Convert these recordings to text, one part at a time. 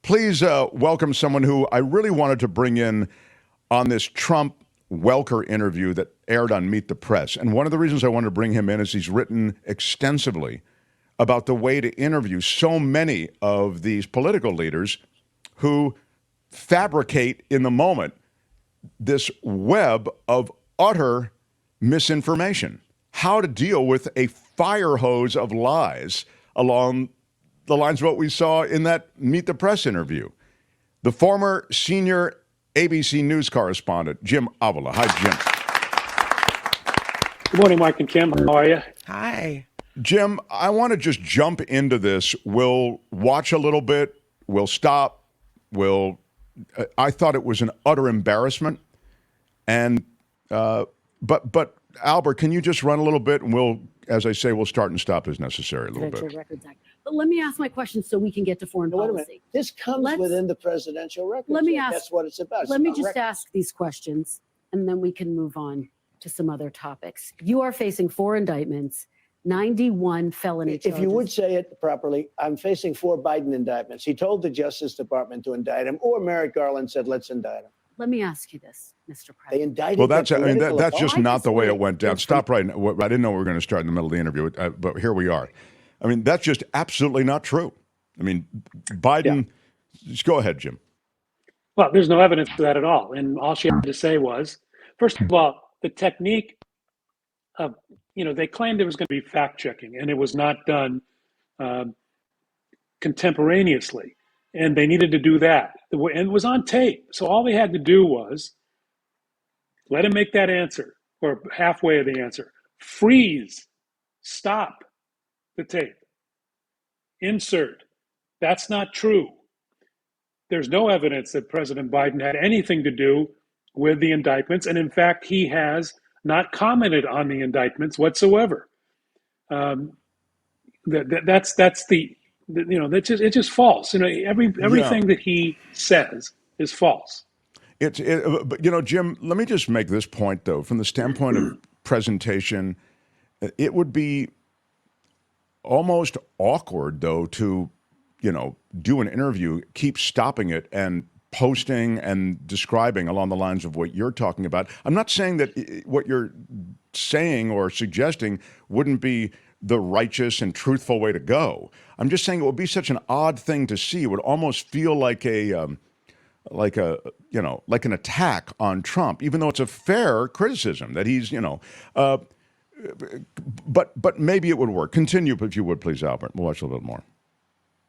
Please welcome someone who I really wanted to bring in on this Trump Welker interview that aired on Meet the Press. And one of the reasons I wanted to bring him in is he's written extensively about the way to interview so many of these political leaders who fabricate in the moment this web of utter misinformation. How to deal with a fire hose of lies along the lines of what we saw in that Meet the Press interview. The former senior ABC News correspondent, Jim Avila. Hi, Jim. Good morning, Mike and Kim. How are you? Hi. Jim, I want to just jump into this. We'll watch a little bit. We'll stop. I thought it was an utter embarrassment. And, but Albert, can you just run a little bit and we'll, as I say, we'll start and stop as necessary a little bit. Records Act. But let me ask my question so we can get to foreign policy. Wait a minute. This comes within the Presidential Records Let me Act. ask. That's what it's about. Let me just ask these questions, and then we can move on to some other topics. You are facing 4 indictments, 91 felony charges. If you would say it properly, I'm facing 4 Biden indictments. He told the Justice Department to indict him, or Merrick Garland said, let's indict him. Let me ask you this, Mr. President. They indicted. Well, that's just not the way it went down. It's Stop right now. I didn't know we were going to start in the middle of the interview, but here we are. I mean, that's just absolutely not true. I mean, Biden. Yeah. Just go ahead, Jim. Well, there's no evidence for that at all. And all she had to say was, first of all, the technique of, they claimed there was going to be fact checking, and it was not done contemporaneously. And they needed to do that. And it was on tape. So all they had to do was let him make that answer, or halfway of the answer. Freeze. Stop the tape. Insert. That's not true. There's no evidence that President Biden had anything to do with the indictments. And in fact, he has not commented on the indictments whatsoever. That's it's just false. Everything that he says is false. But Jim, let me just make this point though, from the standpoint of presentation, it would be almost awkward though to, do an interview, keep stopping it and posting and describing along the lines of what you're talking about. I'm not saying that what you're saying or suggesting wouldn't be the righteous and truthful way to go. I'm just saying it would be such an odd thing to see. It would almost feel like an attack on Trump, even though it's a fair criticism that he's, but maybe it would work. Continue, if you would, please, Albert. We'll watch a little bit more.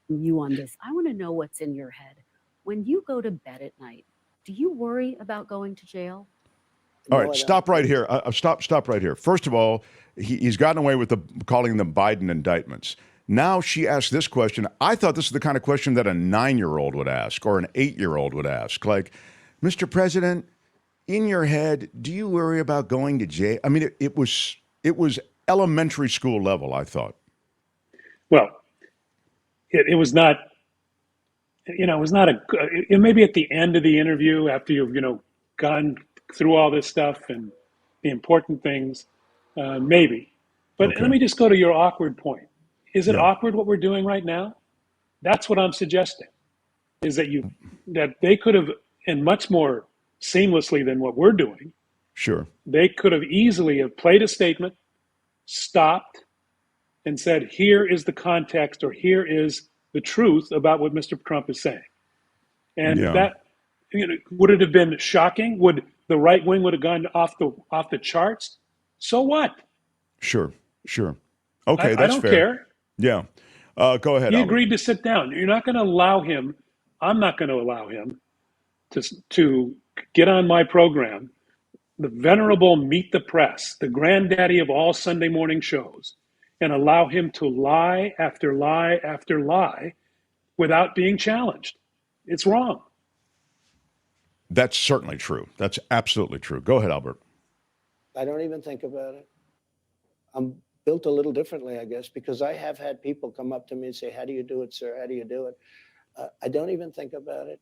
You on this. I want to know what's in your head. When you go to bed at night, do you worry about going to jail? All right, stop right here. Stop right here. First of all, he's gotten away with calling them Biden indictments. Now she asked this question. I thought this is the kind of question that a 9-year-old would ask or an 8-year-old would ask. Like, Mr. President, in your head, do you worry about going to jail? I mean, it was elementary school level, I thought. Well, it was not, it was not maybe at the end of the interview after you've, gone through all this stuff and the important things, maybe. But okay. Let me just go to your awkward point. Is it awkward what we're doing right now? That's what I'm suggesting, is that they could have, and much more seamlessly than what we're doing. Sure. They could have easily have played a statement, stopped, and said, here is the context, or here is the truth about what Mr. Trump is saying. And that, would it have been shocking? Would the right wing would have gone off the charts? So what? Sure. Okay, that's fair. I don't care. Yeah. Go ahead, He Albert. agreed to sit down. You're not going to allow him, I'm not going to allow him to get on my program, the venerable Meet the Press, the granddaddy of all Sunday morning shows, and allow him to lie after lie after lie without being challenged. It's wrong. That's certainly true. That's absolutely true. Go ahead, Albert. I don't even think about it. I'm built a little differently, I guess, because I have had people come up to me and say, how do you do it, sir? How do you do it? I don't even think about it.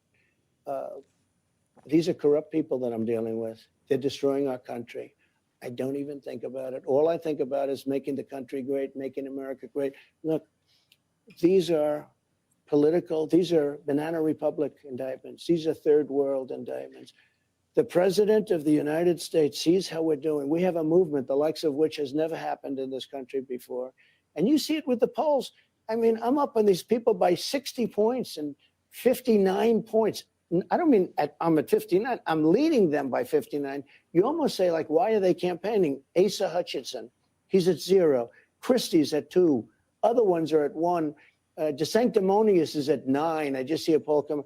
These are corrupt people that I'm dealing with. They're destroying our country. I don't even think about it. All I think about is making the country great, making America great. Look, these are political. These are Banana Republic indictments. These are third world indictments. The president of the United States sees how we're doing. We have a movement, the likes of which has never happened in this country before. And you see it with the polls. I mean, I'm up on these people by 60 points and 59 points. I don't mean I'm at 59. I'm leading them by 59. You almost say, like, why are they campaigning? Asa Hutchinson, he's at 0. Christie's at 2. Other ones are at 1. DeSanctimonious is at 9. I just see a poll come.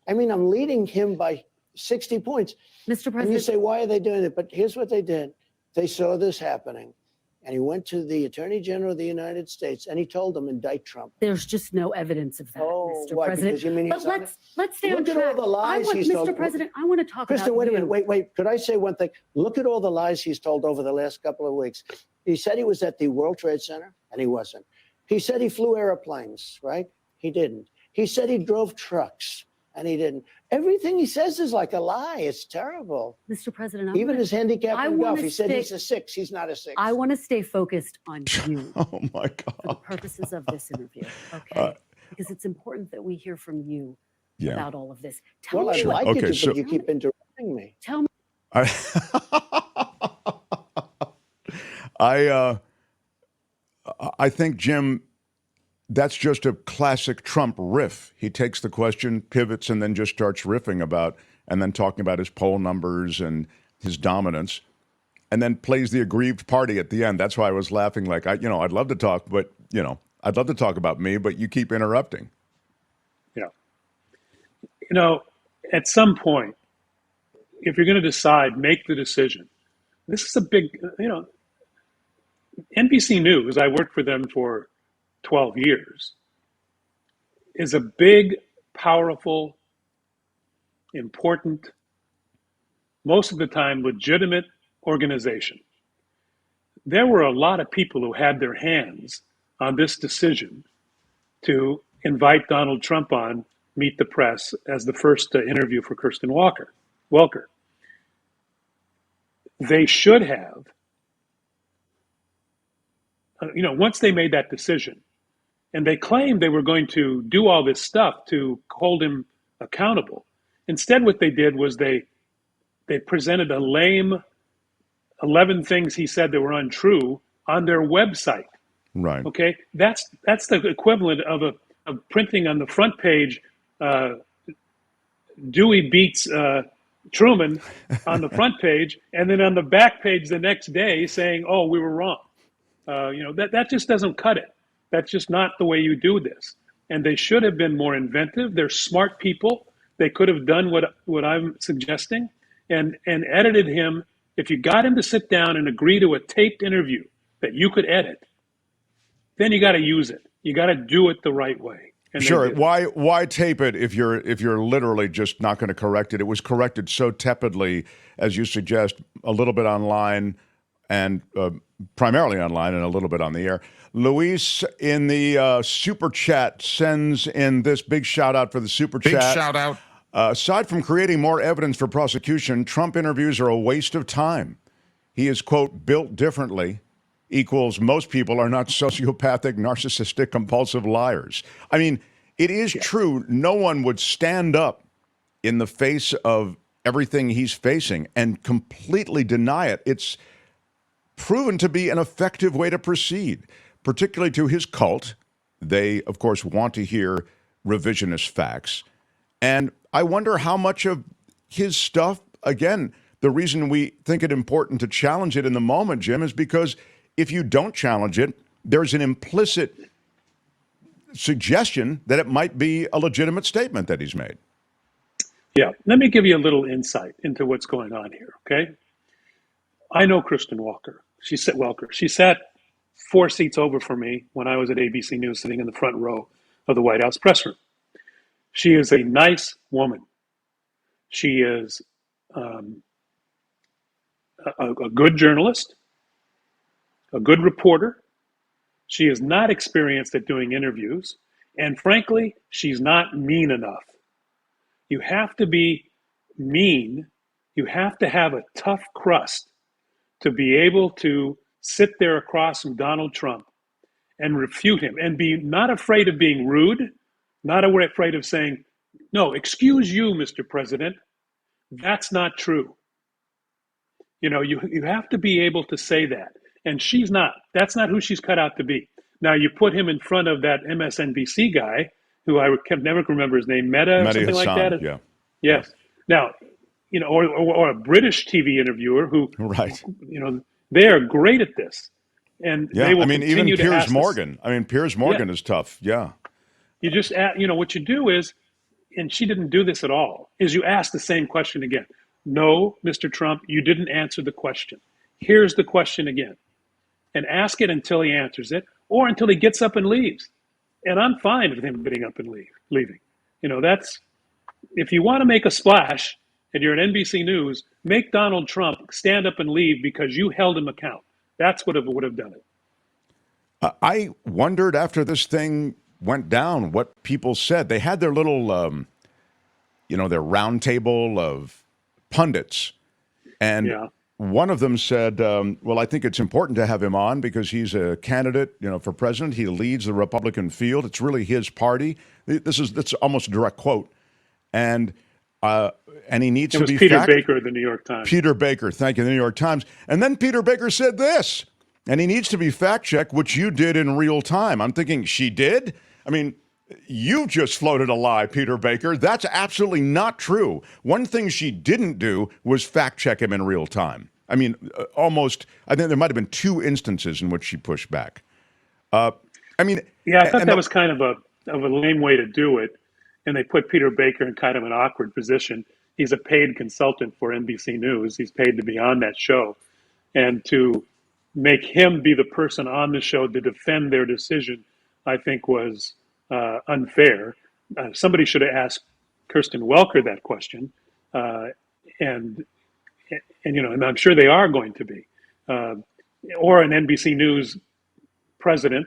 I mean, I'm leading him by 60 points. Mr. President. And you say, why are they doing it? But here's what they did. They saw this happening. And he went to the Attorney General of the United States and he told them, indict Trump. There's just no evidence of that, Oh, Mr. why? President. Because you mean he's But let's stay on Look at track. all the lies he's Mr. told. President, I want to talk Kristen, about wait a you. minute. Wait. Could I say one thing? Look at all the lies he's told over the last couple of weeks. He said he was at the World Trade Center, and he wasn't. He said he flew airplanes, right? He didn't. He said he drove trucks, and he didn't. Everything he says is like a lie. It's terrible. Mr. President, Even his handicap I in golf, wanna he said stay- he's a 6. He's not a 6. I want to stay focused on you Oh my for the God. purposes of this interview, okay? Because it's important that we hear from you Yeah. about all of this. Tell Well, me I'd what, like Okay, you to, so- but you keep interrupting me. tell me I think, Jim, that's just a classic Trump riff. He takes the question, pivots, and then just starts riffing about, and then talking about his poll numbers and his dominance, and then plays the aggrieved party at the end. That's why I was laughing. Like, I'd love to talk, but I'd love to talk about me, but you keep interrupting. Yeah. At some point, if you're going to decide, make the decision. This is a big, NBC News, I worked for them for 12 years, is a big, powerful, important, most of the time legitimate organization. There were a lot of people who had their hands on this decision to invite Donald Trump on Meet the Press as the first interview for Kirsten Welker. They should have, once they made that decision, and they claimed they were going to do all this stuff to hold him accountable. Instead, what they did was they presented a lame 11 things he said that were untrue on their website. Right. Okay, that's the equivalent of printing on the front page, Dewey beats Truman on the front page, and then on the back page the next day saying, "Oh, we were wrong." That just doesn't cut it. That's just not the way you do this. And they should have been more inventive. They're smart people. They could have done what I'm suggesting and edited him. If you got him to sit down and agree to a taped interview that you could edit, then you got to use it. You got to do it the right way. And Sure. Why tape it if you're literally just not going to correct it? It was corrected so tepidly, as you suggest, a little bit online and primarily online and a little bit on the air. Luis in the super chat sends in this big shout out for the super chat. Big shout out. Aside from creating more evidence for prosecution, Trump interviews are a waste of time. He is, quote, built differently, equals most people are not sociopathic, narcissistic, compulsive liars. I mean, it is true. No one would stand up in the face of everything he's facing and completely deny it. It's proven to be an effective way to proceed, particularly to his cult. They, of course, want to hear revisionist facts. And I wonder how much of his stuff, again, the reason we think it important to challenge it in the moment, Jim, is because if you don't challenge it, there's an implicit suggestion that it might be a legitimate statement that he's made. Yeah, let me give you a little insight into what's going on here, okay? I know Kristen Welker. She sat 4 seats over from me when I was at ABC News, sitting in the front row of the White House press room. She is a nice woman. She is a good journalist, a good reporter. She is not experienced at doing interviews. And frankly, she's not mean enough. You have to be mean. You have to have a tough crust to be able to sit there across from Donald Trump and refute him and be not afraid of being rude, not afraid of saying, no, excuse you, Mr. President. That's not true. You have to be able to say that. And she's not. That's not who she's cut out to be. Now, you put him in front of that MSNBC guy, who I can never remember his name, Mehta or Mehdi something like Hassan, that. yeah. Yes. Now, or a British TV interviewer who, Right. they are great at this. And Yeah, they will I mean, even continue to Piers ask this. Morgan. I mean, Piers Morgan Yeah. is tough. Yeah. You just, what you do is, and she didn't do this at all, is you ask the same question again. No, Mr. Trump, you didn't answer the question. Here's the question again. And ask it until he answers it or until he gets up and leaves. And I'm fine with him getting up and leaving. That's, if you want to make a splash and you're at NBC News, make Donald Trump stand up and leave because you held him account. That's what would have done it. I wondered after this thing went down what people said. They had their little, their round table of pundits. And Yeah. one of them said, well, I think it's important to have him on because he's a candidate, for president. He leads the Republican field. It's really his party. That's almost a direct quote. And he needs to be Peter Baker of the New York Times. Peter Baker, thank you, the New York Times. And then Peter Baker said this, and he needs to be fact-checked, which you did in real time. I'm thinking, she did? I mean, you just floated a lie, Peter Baker. That's absolutely not true. One thing she didn't do was fact-check him in real time. I mean, I think there might have been 2 instances in which she pushed back. Yeah, I thought that was kind of a lame way to do it. And they put Peter Baker in kind of an awkward position. He's a paid consultant for NBC News. He's paid to be on that show. And to make him be the person on the show to defend their decision, I think was unfair. Somebody should have asked Kirsten Welker that question. And I'm sure they are going to be. Or an NBC News president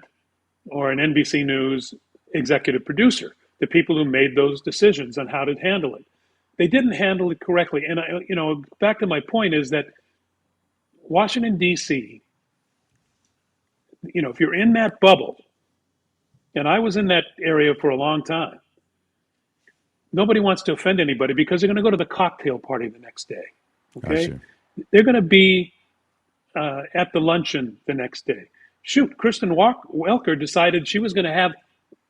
or an NBC News executive producer, the people who made those decisions on how to handle it. They didn't handle it correctly. And, back to my point is that Washington, D.C., if you're in that bubble, and I was in that area for a long time, nobody wants to offend anybody because they're going to go to the cocktail party the next day. Okay? They're going to be at the luncheon the next day. Shoot, Kristen Welker decided she was going to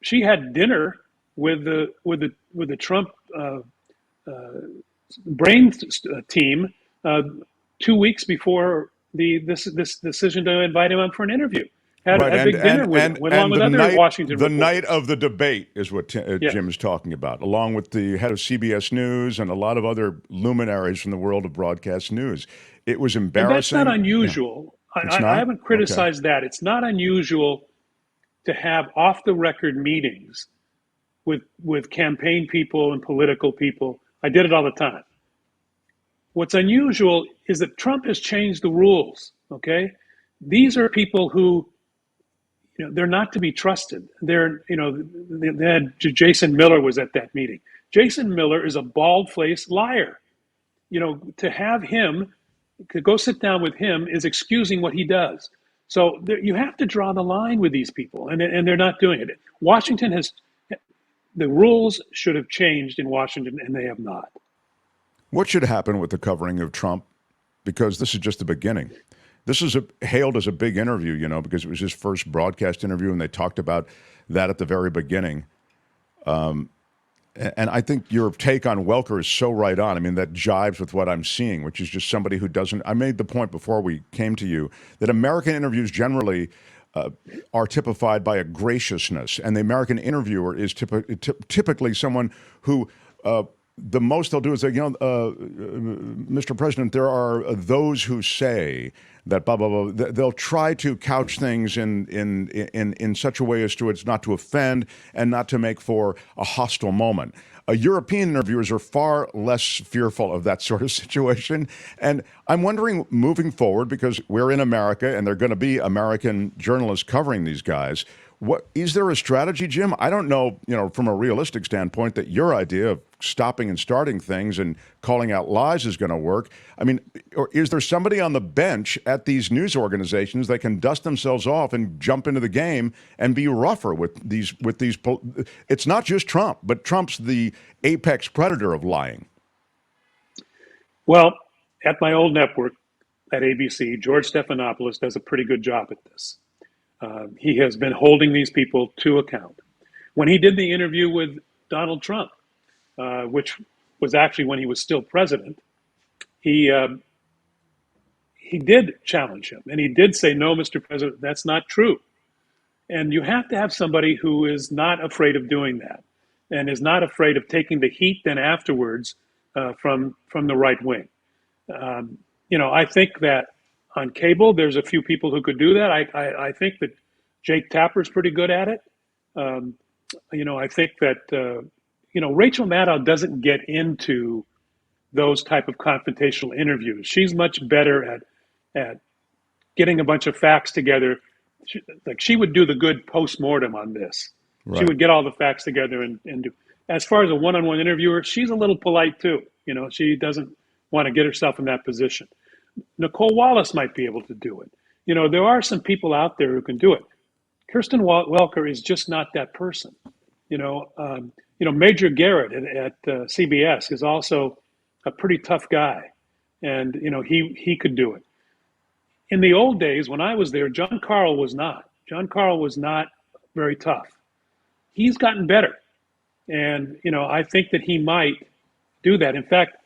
she had dinner with the Trump brain team 2 weeks before this decision to invite him on for an interview. Had a big dinner with him, went along with other Washington The reporters. night of the debate is what Jim's talking about, along with the head of CBS News and a lot of other luminaries from the world of broadcast news. It was embarrassing. And that's not unusual. Yeah. I haven't criticized that. It's not unusual to have off-the-record meetings with campaign people and political people. I did it all the time. What's unusual is that Trump has changed the rules, okay? These are people who, they're not to be trusted. Jason Miller was at that meeting. Jason Miller is a bald-faced liar. To have him, to go sit down with him is excusing what he does. So you have to draw the line with these people, and they're not doing it. The rules should have changed in Washington, and they have not. What should happen with the covering of Trump? Because this is just the beginning. This is hailed as a big interview, because it was his first broadcast interview, and they talked about that at the very beginning. And I think your take on Welker is so right on. I mean, that jives with what I'm seeing, which is just somebody who doesn't. I made the point before we came to you that American interviews generally are typified by a graciousness, and the American interviewer is typically someone who the most they'll do is say, Mr. President, there are those who say that blah blah blah. They'll try to couch things in such a way as to it's not to offend and not to make for a hostile moment. European interviewers are far less fearful of that sort of situation. And I'm wondering, moving forward, because we're in America and there are going to be American journalists covering these guys, What is there a strategy, Jim? I don't know, from a realistic standpoint, that your idea of stopping and starting things and calling out lies is going to work. I mean, or is there somebody on the bench at these news organizations that can dust themselves off and jump into the game and be rougher with these? It's not just Trump, but Trump's the apex predator of lying. Well, at my old network at ABC, George Stephanopoulos does a pretty good job at this. He has been holding these people to account. When he did the interview with Donald Trump, which was actually when he was still president, he did challenge him, and he did say, "No, Mr. President, that's not true." And you have to have somebody who is not afraid of doing that, and is not afraid of taking the heat then afterwards from the right wing. I think that on cable, there's a few people who could do that. I think that Jake Tapper's pretty good at it. I think that Rachel Maddow doesn't get into those type of confrontational interviews. She's much better at getting a bunch of facts together. She would do the good post-mortem on this. Right. She would get all the facts together and do. As far as a one-on-one interviewer, she's a little polite too. She doesn't want to get herself in that position. Nicole Wallace might be able to do it. There are some people out there who can do it. Kirsten Welker is just not that person. Major Garrett at CBS is also a pretty tough guy, and he could do it. In the old days when I was there, John Carl was not. John Carl was not very tough. He's gotten better, and I think that he might do that. In fact,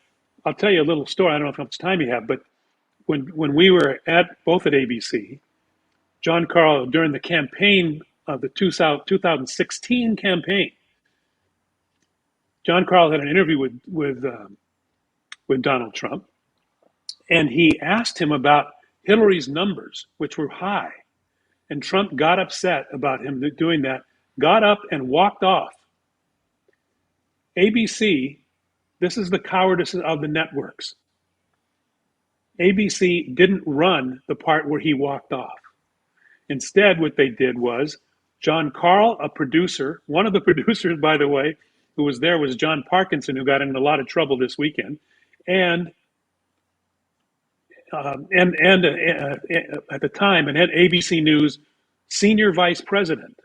I'll tell you a little story. I don't know how much time you have, but when we were both at ABC, John Carl, during the campaign of the 2016 campaign, John Carl had an interview with Donald Trump, and he asked him about Hillary's numbers, which were high, and Trump got upset about him doing that, got up and walked off. ABC, this is the cowardice of the networks. ABC didn't run the part where he walked off. Instead, what they did was John Carl, a producer, one of the producers, by the way, who was there was John Parkinson, who got in a lot of trouble this weekend, and at the time, and had ABC News senior vice president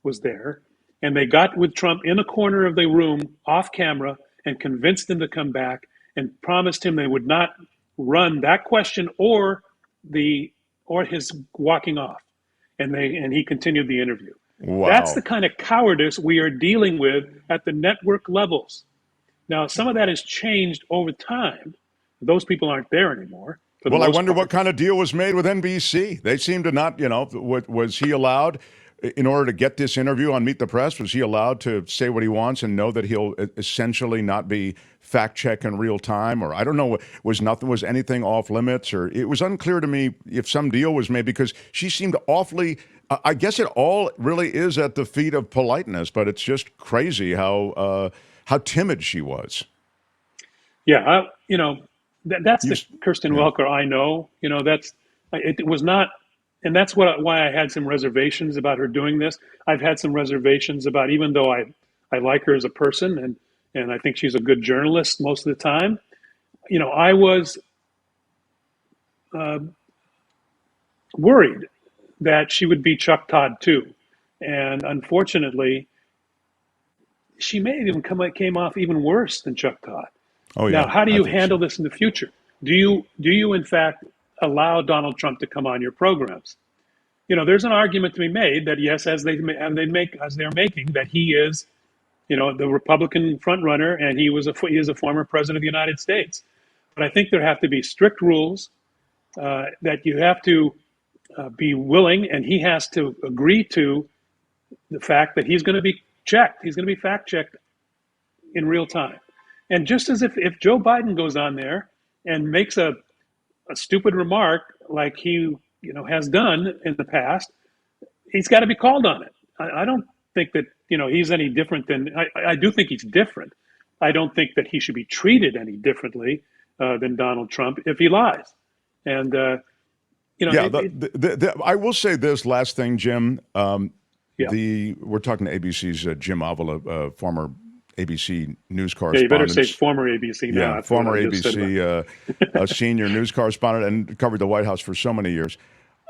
was there, and they got with Trump in a corner of the room off camera and convinced him to come back and promised him they would not run that question or his walking off, and he continued the interview. Wow. That's the kind of cowardice we are dealing with at the network levels. Now, some of that has changed over time. Those people aren't there anymore. Well, I wonder what kind of deal was made with NBC. They seem to not, was he allowed, in order to get this interview on Meet the Press, was he allowed to say what he wants and know that he'll essentially not be fact-checked in real time? Or I don't know, was anything off limits? Or it was unclear to me if some deal was made, because she seemed awfully, I guess it all really is at the feet of politeness, but it's just crazy how timid she was. Yeah, that's the Kirsten Welker I know. It was not, and that's why I had some reservations about her doing this. I've had some reservations about, even though I like her as a person and I think she's a good journalist most of the time, I was worried that she would be Chuck Todd too. And unfortunately, she may have even came off even worse than Chuck Todd. Oh, yeah. Now, how do you handle this in the future? Do you in fact allow Donald Trump to come on your programs? There's an argument to be made that yes, as they're making, that he is, the Republican frontrunner, and he is a former president of the United States. But I think there have to be strict rules that you have to be willing, and he has to agree to the fact that he's going to be checked. He's going to be fact checked in real time. And just as if Joe Biden goes on there and makes a stupid remark like he has done in the past, he's got to be called on it. I don't think that he's any different than I do think he's different. I don't think that he should be treated any differently than Donald Trump if he lies. And I will say this last thing, Jim. Yeah. We're talking to ABC's Jim Avila, former ABC news Yeah, correspondent. you better say former ABC now. Yeah, after what former I just said about ABC senior news correspondent and covered the White House for so many years.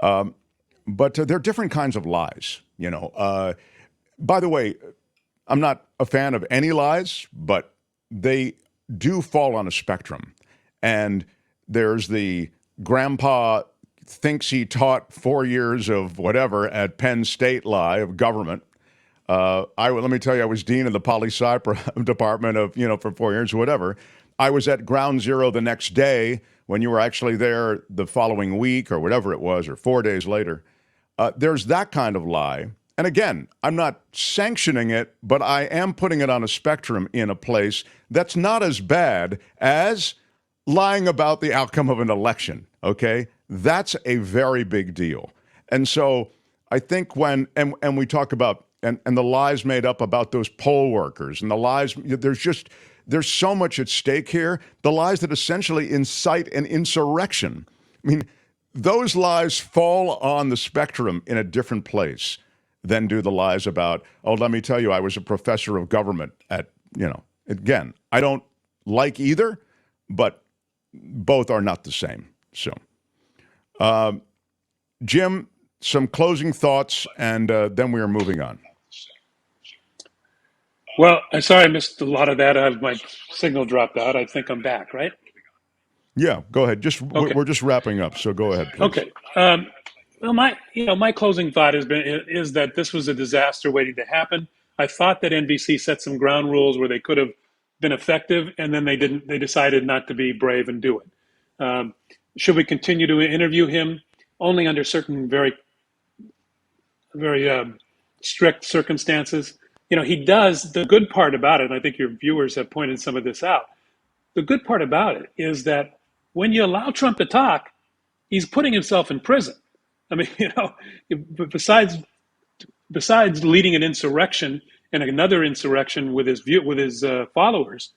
But there are different kinds of lies, you know. By the way, I'm not a fan of any lies, but they do fall on a spectrum. And there's the grandpa thinks he taught 4 years of whatever at Penn State lie of government. Let me tell you, I was dean of the poli-sci department of, for 4 years, whatever. I was at ground zero the next day when you were actually there the following week or whatever it was, or 4 days later. There's that kind of lie. And again, I'm not sanctioning it, but I am putting it on a spectrum in a place that's not as bad as lying about the outcome of an election, okay? That's a very big deal. And so I think when we talk about, and the lies made up about those poll workers and the lies, there's so much at stake here. The lies that essentially incite an insurrection. I mean, those lies fall on the spectrum in a different place than do the lies about, oh, let me tell you, I was a professor of government at, again, I don't like either, but both are not the same. So, Jim, some closing thoughts, and then we are moving on. Well, I'm sorry I missed a lot of that. My signal dropped out. I think I'm back, right? Yeah, go ahead. Okay. We're just wrapping up, so go ahead, please. Okay. Well, my closing thought is that this was a disaster waiting to happen. I thought that NBC set some ground rules where they could have been effective, and then they didn't. They decided not to be brave and do it. Should we continue to interview him? Only under certain very strict circumstances. He does. The good part about it, and I think your viewers have pointed some of this out, the good part about it is that when you allow Trump to talk, he's putting himself in prison. I mean, besides leading an insurrection and another insurrection with his followers,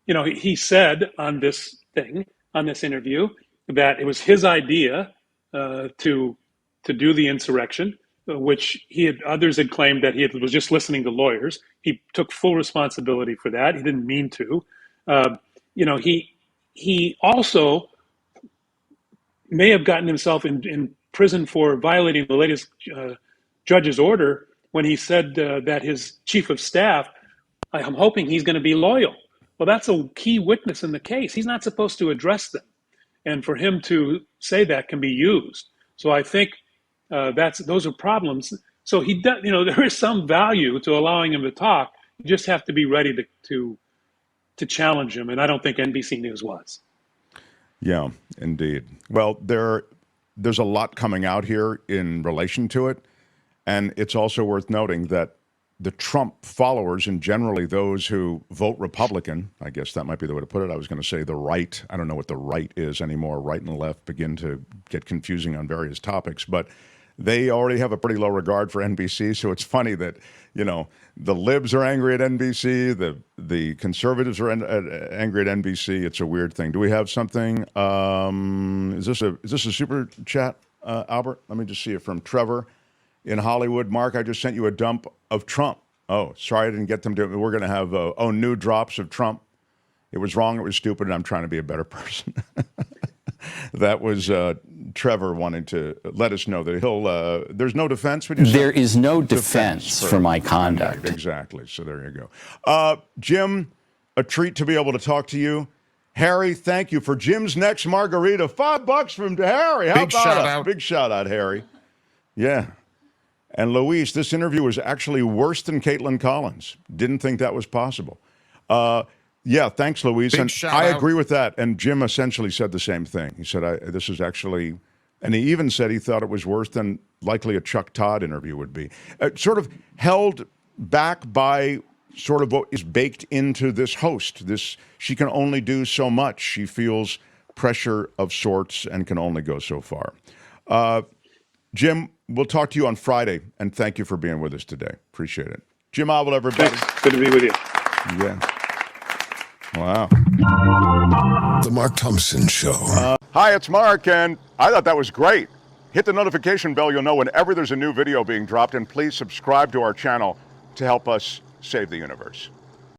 he said on this interview, that it was his idea to do the insurrection, which others had claimed that he was just listening to lawyers. He took full responsibility for that. He didn't mean to. He also may have gotten himself in prison for violating the latest judge's order when he said that his chief of staff, I'm hoping he's going to be loyal. Well, that's a key witness in the case. He's not supposed to address them. And for him to say that can be used. So I think those are problems. So he does, there is some value to allowing him to talk. You just have to be ready to challenge him. And I don't think NBC News was. Yeah, indeed. Well, there's a lot coming out here in relation to it. And it's also worth noting that the Trump followers, and generally those who vote Republican, I guess that might be the way to put it. I was going to say the right. I don't know what the right is anymore. Right and the left begin to get confusing on various topics. But they already have a pretty low regard for NBC. So it's funny that, the libs are angry at NBC. The conservatives are angry at NBC. It's a weird thing. Do we have something? Is this a super chat, Albert? Let me just see it from Trevor in Hollywood. Mark, I just sent you a dump of Trump. Oh, sorry, I didn't get them to. We're going to have new drops of Trump. It was wrong. It was stupid. And I'm trying to be a better person. That was Trevor wanting to let us know that he'll. There's no defense. There is no defense for my conduct. Exactly. So there you go. Jim, a treat to be able to talk to you. Harry, thank you for Jim's next margarita. $5 from Harry. How Big shout out. Big shout out, Harry. Yeah. And Luis, this interview was actually worse than Caitlin Collins. Didn't think that was possible. Yeah, thanks, Luis. Big And shout I out. agree with that. And Jim essentially said the same thing. He said, this is actually, and he even said he thought it was worse than likely a Chuck Todd interview would be. Sort of held back by sort of what is baked into this host. She can only do so much. She feels pressure of sorts and can only go so far. Jim, we'll talk to you on Friday, and thank you for being with us today. Appreciate it. Jim Avila, everybody. Thanks. Good to be with you. Yeah. Wow. The Mark Thompson Show. Hi, it's Mark, and I thought that was great. Hit the notification bell, you'll know whenever there's a new video being dropped, and please subscribe to our channel to help us save the universe.